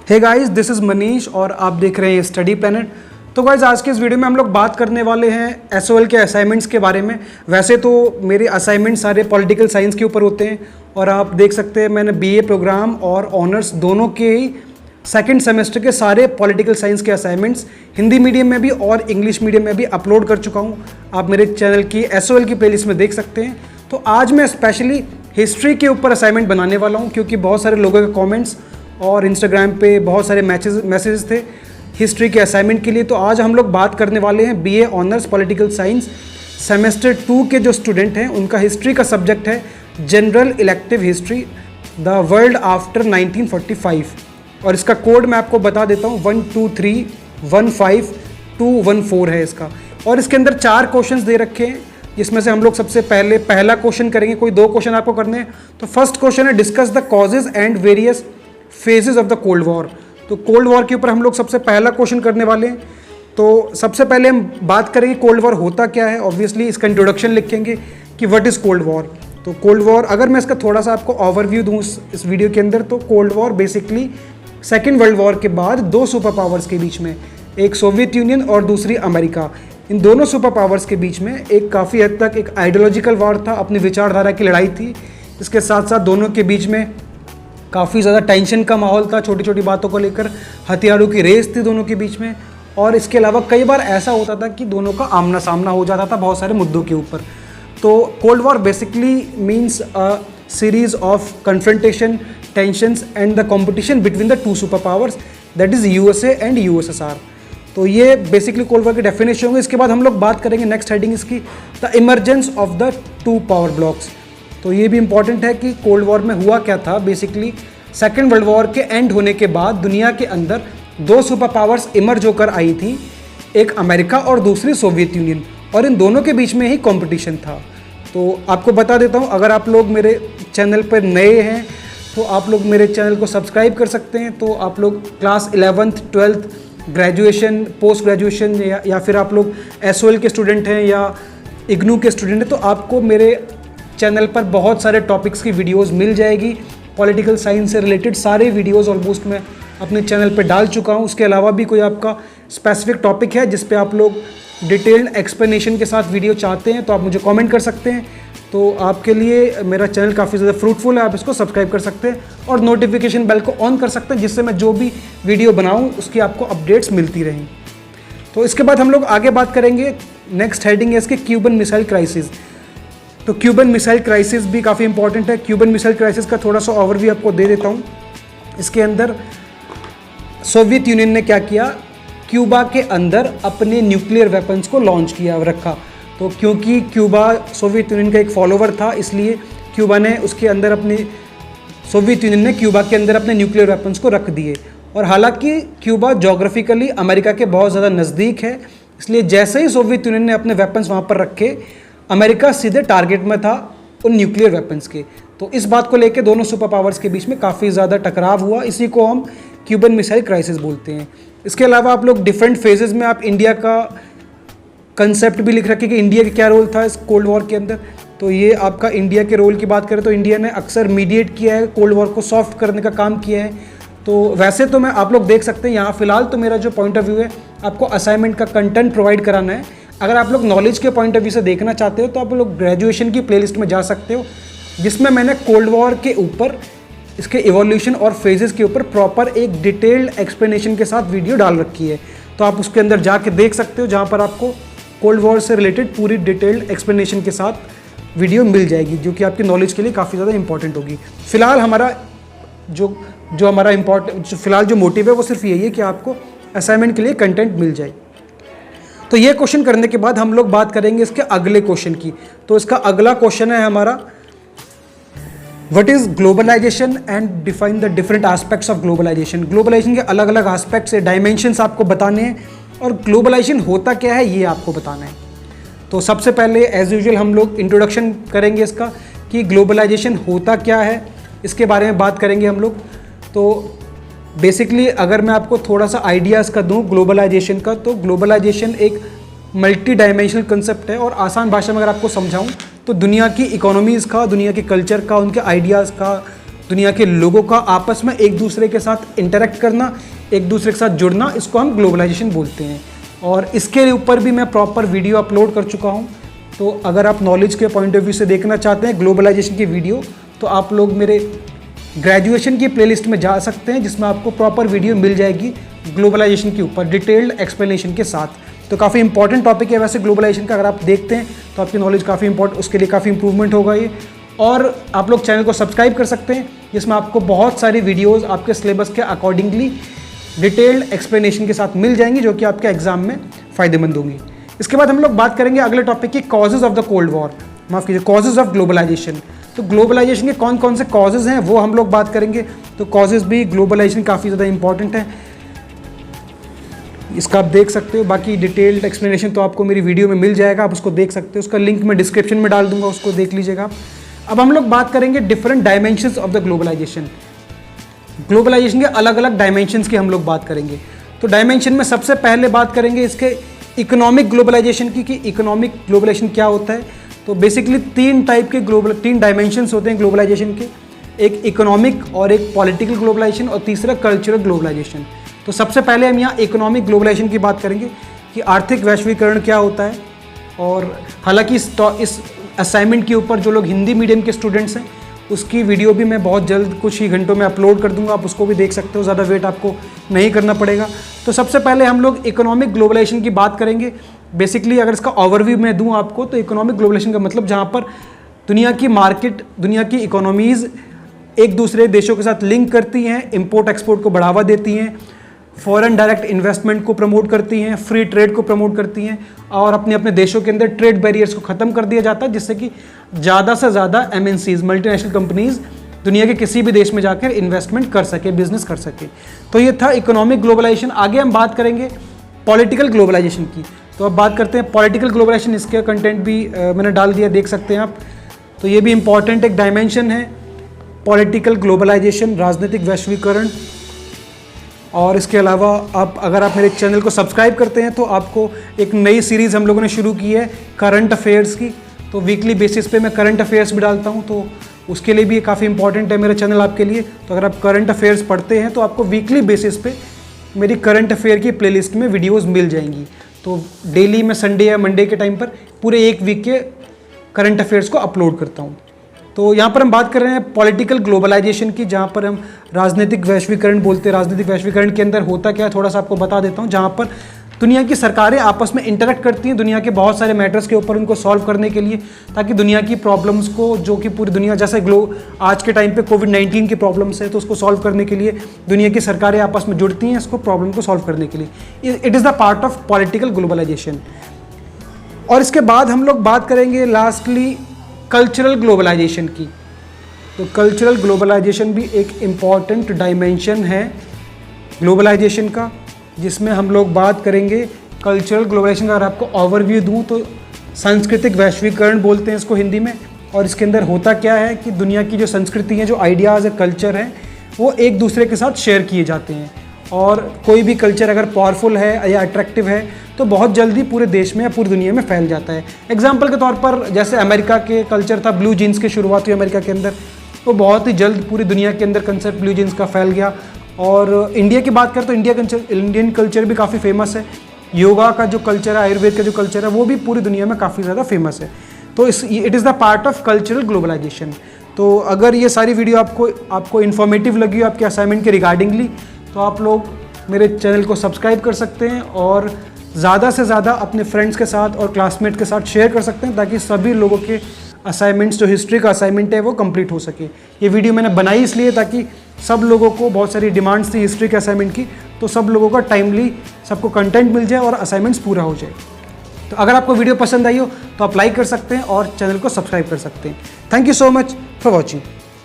Hey guys, this is Manish और आप देख रहे हैं स्टडी प्लैनेट। तो गाइस, आज के इस वीडियो में हम लोग बात करने वाले हैं एसओएल के असाइनमेंट्स के बारे में। वैसे तो मेरे असाइनमेंट सारे पॉलिटिकल साइंस के ऊपर होते हैं और आप देख सकते हैं मैंने बीए प्रोग्राम और ऑनर्स दोनों के ही सेकेंड सेमेस्टर के सारे पॉलिटिकल साइंस के असाइनमेंट्स हिंदी मीडियम में भी और इंग्लिश मीडियम में भी अपलोड कर चुका हूँ। आप मेरे चैनल की एसओएल की प्लेलिस्ट में देख सकते हैं। तो आज मैं स्पेशली हिस्ट्री के ऊपर असाइनमेंट बनाने वाला हूँ क्योंकि बहुत सारे लोगों के कमेंट्स और इंस्टाग्राम पे बहुत सारे मैसेजेस थे हिस्ट्री के असाइनमेंट के लिए। तो आज हम लोग बात करने वाले हैं BA honours political science semester 2 के जो स्टूडेंट हैं उनका हिस्ट्री का सब्जेक्ट है general elective history the world after 1945। और इसका कोड मैं आपको बता देता हूँ 12315214 है इसका। और इसके अंदर 4 क्वेश्चंस दे रखे हैं जिसमें से हम लोग सबसे पहले पहला क्वेश्चन करेंगे। कोई 2 क्वेश्चन आपको करने हैं। तो फर्स्ट क्वेश्चन है discuss the causes and various phases of the cold war. तो कोल्ड वॉर के ऊपर हम लोग सबसे पहला क्वेश्चन करने वाले हैं। तो सबसे पहले हम बात करेंगे कोल्ड वॉर होता क्या है। ऑब्वियसली इसका इंट्रोडक्शन लिखेंगे कि व्हाट इज़ कोल्ड वॉर। तो कोल्ड वॉर अगर मैं इसका थोड़ा सा आपको ओवरव्यू दूँ इस वीडियो के अंदर, तो cold war basically second world war के बाद 2 सुपर पावर्स के बीच में, एक सोवियत यूनियन और दूसरी अमेरिका, इन दोनों सुपर पावर्स के बीच में एक काफ़ी हद तक एक आइडियोलॉजिकल वॉर था, अपनी विचारधारा की लड़ाई थी। इसके साथ साथ दोनों के बीच में काफ़ी ज़्यादा टेंशन का माहौल था, छोटी छोटी बातों को लेकर हथियारों की रेस थी दोनों के बीच में। और इसके अलावा कई बार ऐसा होता था कि दोनों का आमना सामना हो जाता था बहुत सारे मुद्दों के ऊपर। तो cold war basically means a series of confrontation, tensions and the competition between the 2 super powers, that is USA and USSR. तो ये बेसिकली कोल्ड वॉर की डेफिनेशन होंगे। इसके बाद हम लोग बात करेंगे नेक्स्ट हेडिंग इसकी the emergence of the 2 power blocks. तो ये भी इंपॉर्टेंट है कि कोल्ड वॉर में हुआ क्या था। बेसिकली सेकेंड वर्ल्ड वॉर के एंड होने के बाद दुनिया के अंदर 2 सुपर पावर्स इमर्ज होकर आई थी, एक अमेरिका और दूसरी सोवियत यूनियन, और इन दोनों के बीच में ही कंपटीशन था। तो आपको बता देता हूँ, अगर आप लोग मेरे चैनल पर नए हैं तो आप लोग मेरे चैनल को सब्सक्राइब कर सकते हैं। तो आप लोग class 11th 12th graduation, post graduation या फिर आप लोग एसओएल के स्टूडेंट हैं या इग्नू के स्टूडेंट हैं, तो आपको मेरे चैनल पर बहुत सारे टॉपिक्स की वीडियोस मिल जाएगी। पॉलिटिकल साइंस से रिलेटेड सारे वीडियोस ऑलमोस्ट मैं अपने चैनल पे डाल चुका हूँ। उसके अलावा भी कोई आपका स्पेसिफिक टॉपिक है जिस पे आप लोग डिटेल्ड एक्सप्लेनेशन के साथ वीडियो चाहते हैं तो आप मुझे कमेंट कर सकते हैं। तो आपके लिए मेरा चैनल काफ़ी ज़्यादा फ्रूटफुल है, आप इसको सब्सक्राइब कर सकते हैं और नोटिफिकेशन बेल को ऑन कर सकते हैं जिससे मैं जो भी वीडियो बनाऊँ उसकी आपको अपडेट्स मिलती रहें। तो इसके बाद हम लोग आगे बात करेंगे, नेक्स्ट हेडिंग है इसके क्यूबन मिसाइल क्राइसिस। तो क्यूबन मिसाइल क्राइसिस भी काफ़ी इंपॉर्टेंट है। क्यूबन मिसाइल क्राइसिस का थोड़ा सा ओवरव्यू आपको दे देता हूँ। इसके अंदर सोवियत यूनियन ने क्या किया, क्यूबा के अंदर अपने न्यूक्लियर वेपन्स को लॉन्च किया रखा। तो क्योंकि क्यूबा सोवियत यूनियन का एक फॉलोवर था, इसलिए क्यूबा ने उसके अंदर अपने सोवियत यूनियन ने क्यूबा के अंदर अपने न्यूक्लियर वेपन्स को रख दिए। और हालांकि क्यूबा जोग्राफिकली अमेरिका के बहुत ज़्यादा नज़दीक है, इसलिए जैसे ही सोवियत यूनियन ने अपने वेपन्स वहाँ पर रखे, अमेरिका सीधे टारगेट में था उन न्यूक्लियर वेपन्स के। तो इस बात को लेकर दोनों सुपर पावर्स के बीच में काफ़ी ज़्यादा टकराव हुआ। इसी को हम क्यूबन मिसाइल क्राइसिस बोलते हैं। इसके अलावा आप लोग डिफरेंट फेजेस में आप इंडिया का कंसेप्ट भी लिख रखे कि इंडिया का क्या रोल था इस कोल्ड वॉर के अंदर। तो ये आपका इंडिया के रोल की बात करें तो इंडिया ने अक्सर मीडिएट किया है, कोल्ड वॉर को सॉफ्ट करने का काम किया है। तो वैसे तो मैं आप लोग देख सकते हैं यहाँ फिलहाल तो मेरा जो पॉइंट ऑफ व्यू है, आपको असाइनमेंट का कंटेंट प्रोवाइड कराना है। अगर आप लोग नॉलेज के पॉइंट ऑफ व्यू से देखना चाहते हो तो आप लोग ग्रेजुएशन की प्लेलिस्ट में जा सकते हो जिसमें मैंने कोल्ड वॉर के ऊपर, इसके इवोल्यूशन और फेजेस के ऊपर प्रॉपर एक डिटेल्ड एक्सप्लेनेशन के साथ वीडियो डाल रखी है। तो आप उसके अंदर जाके देख सकते हो, जहाँ पर आपको कोल्ड वॉर से रिलेटेड पूरी डिटेल्ड एक्सप्लेनेशन के साथ वीडियो मिल जाएगी, जो कि आपकी नॉलेज के लिए काफ़ी ज़्यादा इंपॉर्टेंट होगी। फिलहाल हमारा जो हमारा इम्पॉर्टेंट फिलहाल जो मोटिव है वो सिर्फ यही है कि आपको असाइनमेंट के लिए कंटेंट मिल जाए। तो ये क्वेश्चन करने के बाद हम लोग बात करेंगे इसके अगले क्वेश्चन की। तो इसका अगला क्वेश्चन है हमारा what is globalisation and define the different aspects of globalisation. Globalisation के अलग अलग एस्पेक्ट्स, डायमेंशंस आपको बताने हैं और ग्लोबलाइजेशन होता क्या है ये आपको बताना है। तो सबसे पहले एज यूजुअल हम लोग इंट्रोडक्शन करेंगे इसका कि ग्लोबलाइजेशन होता क्या है, इसके बारे में बात करेंगे हम लोग। तो बेसिकली अगर मैं आपको थोड़ा सा आइडियाज़ का दूं ग्लोबलाइजेशन का, तो ग्लोबलाइजेशन एक मल्टी डायमेंशनल कंसेप्ट है और आसान भाषा में अगर आपको समझाऊं तो दुनिया की इकोनॉमीज़ का, दुनिया के कल्चर का, उनके आइडियाज़ का, दुनिया के लोगों का आपस में एक दूसरे के साथ इंटरेक्ट करना, एक दूसरे के साथ जुड़ना, इसको हम ग्लोबलाइजेशन बोलते हैं। और इसके ऊपर भी मैं प्रॉपर वीडियो अपलोड कर चुका हूँ। तो अगर आप नॉलेज के पॉइंट ऑफ व्यू से देखना चाहते हैं ग्लोबलाइजेशन की वीडियो, तो आप लोग मेरे ग्रेजुएशन की प्लेलिस्ट में जा सकते हैं, जिसमें आपको प्रॉपर वीडियो मिल जाएगी ग्लोबलाइजेशन के ऊपर डिटेल्ड एक्सप्लेनेशन के साथ। तो काफ़ी इंपॉर्टेंट टॉपिक है वैसे ग्लोबलाइजेशन का, अगर आप देखते हैं तो आपकी नॉलेज काफ़ी इंपॉर्टेंट, उसके लिए काफ़ी इंप्रूवमेंट होगा ये। और आप लोग चैनल को सब्सक्राइब कर सकते हैं, जिसमें आपको बहुत सारी वीडियोज़ आपके सिलेबस के अकॉर्डिंगली डिटेल्ड एक्सप्लेनेशन के साथ मिल जाएंगी, जो कि आपके एग्जाम में फ़ायदेमंद होंगी। इसके बाद हम लोग बात करेंगे अगले टॉपिक की, causes of the cold war, माफ़ कीजिए कॉजेज़ ऑफ ग्लोबलाइजेशन। तो ग्लोबलाइजेशन के कौन कौन से कॉजेज़ हैं वो हम लोग बात करेंगे। तो कॉजेज़ भी ग्लोबलाइजेशन काफ़ी ज़्यादा इंपॉर्टेंट है, इसका आप देख सकते हो। बाकी डिटेल्ड एक्सप्लेनेशन तो आपको मेरी वीडियो में मिल जाएगा, आप उसको देख सकते हो, उसका लिंक मैं डिस्क्रिप्शन में डाल दूंगा, उसको देख लीजिएगा आप। अब हम लोग बात करेंगे different dimensions of the globalisation. Globalisation के अलग अलग डायमेंशंस की हम लोग बात करेंगे। तो डायमेंशन में सबसे पहले बात करेंगे इसके इकोनॉमिक ग्लोबलाइजेशन की, कि इकोनॉमिक ग्लोबलाइजेशन क्या होता है। तो बेसिकली तीन डायमेंशंस होते हैं ग्लोबलाइजेशन के, एक इकोनॉमिक और एक पॉलिटिकल ग्लोबलाइजेशन और तीसरा कल्चरल ग्लोबलाइजेशन। तो सबसे पहले हम यहाँ इकोनॉमिक ग्लोबलाइजेशन की बात करेंगे कि आर्थिक वैश्वीकरण क्या होता है। और हालांकि इस असाइनमेंट के ऊपर जो लोग हिंदी मीडियम के स्टूडेंट्स हैं, उसकी वीडियो भी मैं बहुत जल्द कुछ ही घंटों में अपलोड कर दूंगा, आप उसको भी देख सकते हो, ज़्यादा वेट आपको नहीं करना पड़ेगा। तो सबसे पहले हम लोग इकोनॉमिक ग्लोबलाइजेशन की बात करेंगे। बेसिकली अगर इसका ओवरव्यू मैं दूं आपको, तो इकोनॉमिक ग्लोबलाइजेशन का मतलब जहाँ पर दुनिया की मार्केट, दुनिया की इकोनॉमीज़ एक दूसरे देशों के साथ लिंक करती हैं, इंपोर्ट एक्सपोर्ट को बढ़ावा देती हैं, फॉरेन डायरेक्ट इन्वेस्टमेंट को प्रमोट करती हैं, फ्री ट्रेड को प्रमोट करती हैं, और अपने अपने देशों के अंदर ट्रेड बैरियर्स को ख़त्म कर दिया जाता है, जिससे कि ज़्यादा से ज़्यादा MNCs मल्टीनेशनल कंपनीज दुनिया के किसी भी देश में जाकर इन्वेस्टमेंट कर सके, बिजनेस कर सके। तो ये था इकोनॉमिक ग्लोबलाइजेशन। आगे हम बात करेंगे पॉलिटिकल ग्लोबलाइजेशन की। तो अब बात करते हैं पॉलिटिकल ग्लोबलाइजेशन, इसके कंटेंट भी मैंने डाल दिया, देख सकते हैं आप। तो ये भी इंपॉर्टेंट एक डायमेंशन है, पॉलिटिकल ग्लोबलाइजेशन, राजनीतिक वैश्वीकरण। और इसके अलावा अगर आप मेरे चैनल को सब्सक्राइब करते हैं तो आपको एक नई सीरीज़ हम लोगों ने शुरू की है करंट अफेयर्स की। तो वीकली बेसिस पे मैं करंट अफेयर्स भी डालता हूं, तो उसके लिए भी काफ़ी इंपॉर्टेंट है मेरा चैनल आपके लिए। तो अगर आप करंट अफेयर्स पढ़ते हैं तो आपको वीकली बेसिस पे मेरी करंट अफेयर की प्लेलिस्ट में वीडियोज़ मिल जाएंगी। तो डेली मैं संडे या मंडे के टाइम पर पूरे एक वीक के करंट अफेयर्स को अपलोड करता हूँ। तो यहाँ पर हम बात कर रहे हैं पॉलिटिकल ग्लोबलाइजेशन की, जहाँ पर हम राजनीतिक वैश्वीकरण बोलते हैं। राजनीतिक वैश्वीकरण के अंदर होता क्या है थोड़ा सा आपको बता देता हूँ। जहाँ पर दुनिया की सरकारें आपस में इंटरेक्ट करती हैं दुनिया के बहुत सारे मैटर्स के ऊपर, उनको सॉल्व करने के लिए, ताकि दुनिया की प्रॉब्लम्स को, जो कि पूरी दुनिया, जैसे आज के टाइम पे कोविड-19 की प्रॉब्लम्स है, तो उसको सॉल्व करने के लिए दुनिया की सरकारें आपस में जुड़ती हैं इसको प्रॉब्लम को सॉल्व करने के लिए। It is the part of political globalisation. और इसके बाद हम लोग बात करेंगे लास्टली कल्चरल ग्लोबलाइजेशन की। तो कल्चरल ग्लोबलाइजेशन भी एक इम्पॉर्टेंट डायमेंशन है ग्लोबलाइजेशन का, जिसमें हम लोग बात करेंगे कल्चरल ग्लोबलाइजेशन का। अगर आपको ओवरव्यू दूं तो सांस्कृतिक वैश्वीकरण बोलते हैं इसको हिंदी में। और इसके अंदर होता क्या है कि दुनिया की जो संस्कृति है, जो आइडियाज़ है, कल्चर है, वो एक दूसरे के साथ शेयर किए जाते हैं। और कोई भी कल्चर अगर पावरफुल है या अट्रैक्टिव है तो बहुत जल्दी पूरे देश में या पूरी दुनिया में फैल जाता है। एग्जाम्पल के तौर पर जैसे अमेरिका के कल्चर था, ब्लू जीन्स की शुरुआत हुई अमेरिका के अंदर, तो बहुत ही जल्द पूरी दुनिया के अंदर कंसेप्ट ब्लू जीन्स का फैल गया। और इंडिया की बात करें तो इंडियन कल्चर भी काफ़ी फेमस है। योगा का जो कल्चर है, आयुर्वेद का जो कल्चर है, वो भी पूरी दुनिया में काफ़ी ज़्यादा फेमस है। तो it is the part of cultural globalisation. तो अगर ये सारी वीडियो आपको इन्फॉर्मेटिव लगी हो आपके असाइनमेंट के रिगार्डिंगली, तो आप लोग मेरे चैनल को सब्सक्राइब कर सकते हैं और ज़्यादा से ज़्यादा अपने फ्रेंड्स के साथ और क्लासमेट के साथ शेयर कर सकते हैं, ताकि सभी लोगों के असाइनमेंट्स, जो हिस्ट्री का असाइनमेंट है, वो कंप्लीट हो सके। ये वीडियो मैंने बनाई इसलिए ताकि सब लोगों को, बहुत सारी डिमांड्स थी हिस्ट्री के असाइनमेंट की, तो सब लोगों का टाइमली सबको कंटेंट मिल जाए और असाइनमेंट्स पूरा हो जाए। तो अगर आपको वीडियो पसंद आई हो तो आप लाइक कर सकते हैं और चैनल को सब्सक्राइब कर सकते हैं। Thank you so much for watching.